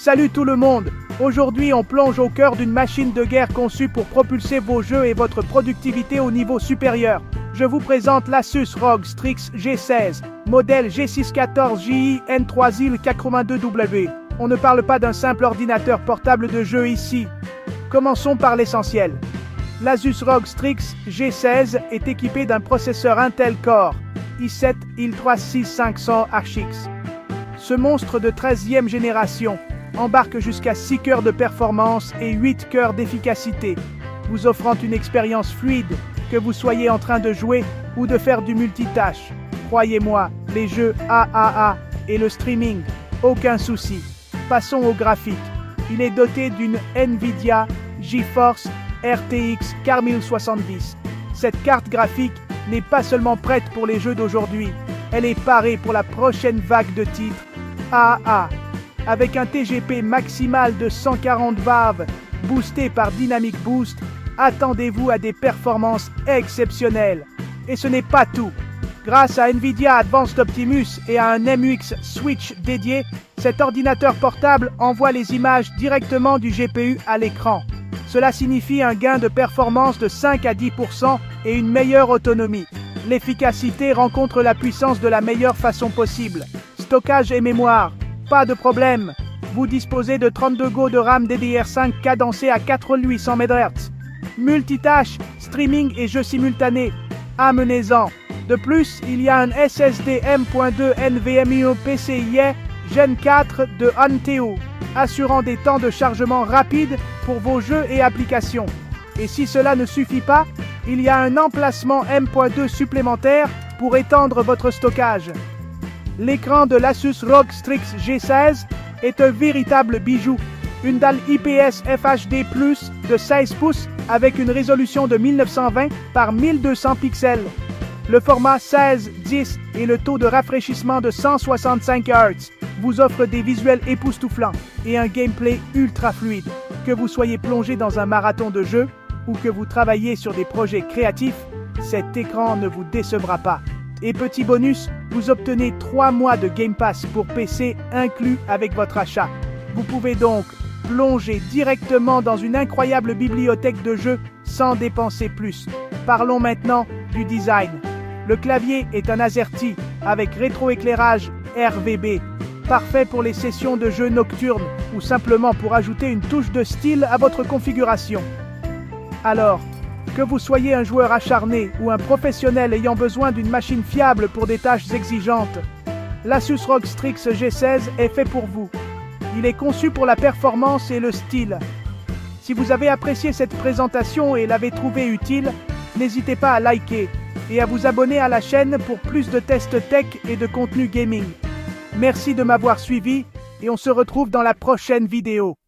Salut tout le monde! Aujourd'hui on plonge au cœur d'une machine de guerre conçue pour propulser vos jeux et votre productivité au niveau supérieur. Je vous présente l'Asus ROG Strix G16, modèle G614JI N3IL82W. On ne parle pas d'un simple ordinateur portable de jeu ici. Commençons par l'essentiel. L'Asus ROG Strix G16 est équipé d'un processeur Intel Core i7-136-500HX. Ce monstre de 13e génération embarque jusqu'à 6 cœurs de performance et 8 cœurs d'efficacité, vous offrant une expérience fluide, que vous soyez en train de jouer ou de faire du multitâche. Croyez-moi, les jeux AAA et le streaming, aucun souci. Passons au graphique. Il est doté d'une Nvidia GeForce RTX 4070. Cette carte graphique n'est pas seulement prête pour les jeux d'aujourd'hui, elle est parée pour la prochaine vague de titres AAA. Avec un TGP maximal de 140 valves, boosté par Dynamic Boost, attendez-vous à des performances exceptionnelles. Et ce n'est pas tout. Grâce à Nvidia Advanced Optimus et à un MUX Switch dédié, cet ordinateur portable envoie les images directement du GPU à l'écran. Cela signifie un gain de performance de 5 à 10% et une meilleure autonomie. L'efficacité rencontre la puissance de la meilleure façon possible. Stockage et mémoire, pas de problème. Vous disposez de 32 Go de RAM DDR5 cadencé à 4800 MHz. Multitâche, streaming et jeux simultanés. Amenez-en. De plus, il y a un SSD M.2 NVMe PCIe Gen 4 de Anteo, assurant des temps de chargement rapides pour vos jeux et applications. Et si cela ne suffit pas, il y a un emplacement M.2 supplémentaire pour étendre votre stockage. L'écran de l'Asus ROG Strix G16 est un véritable bijou. Une dalle IPS FHD+ de 16 pouces avec une résolution de 1920 par 1200 pixels. Le format 16:10 et le taux de rafraîchissement de 165 Hz vous offrent des visuels époustouflants et un gameplay ultra fluide. Que vous soyez plongé dans un marathon de jeux ou que vous travaillez sur des projets créatifs, cet écran ne vous décevra pas. Et petit bonus, vous obtenez 3 mois de Game Pass pour PC inclus avec votre achat. Vous pouvez donc plonger directement dans une incroyable bibliothèque de jeux sans dépenser plus. Parlons maintenant du design. Le clavier est un AZERTY avec rétroéclairage RVB, parfait pour les sessions de jeux nocturnes ou simplement pour ajouter une touche de style à votre configuration. Alors, que vous soyez un joueur acharné ou un professionnel ayant besoin d'une machine fiable pour des tâches exigeantes, l'Asus ROG Strix G16 est fait pour vous. Il est conçu pour la performance et le style. Si vous avez apprécié cette présentation et l'avez trouvée utile, n'hésitez pas à liker et à vous abonner à la chaîne pour plus de tests tech et de contenu gaming. Merci de m'avoir suivi et on se retrouve dans la prochaine vidéo.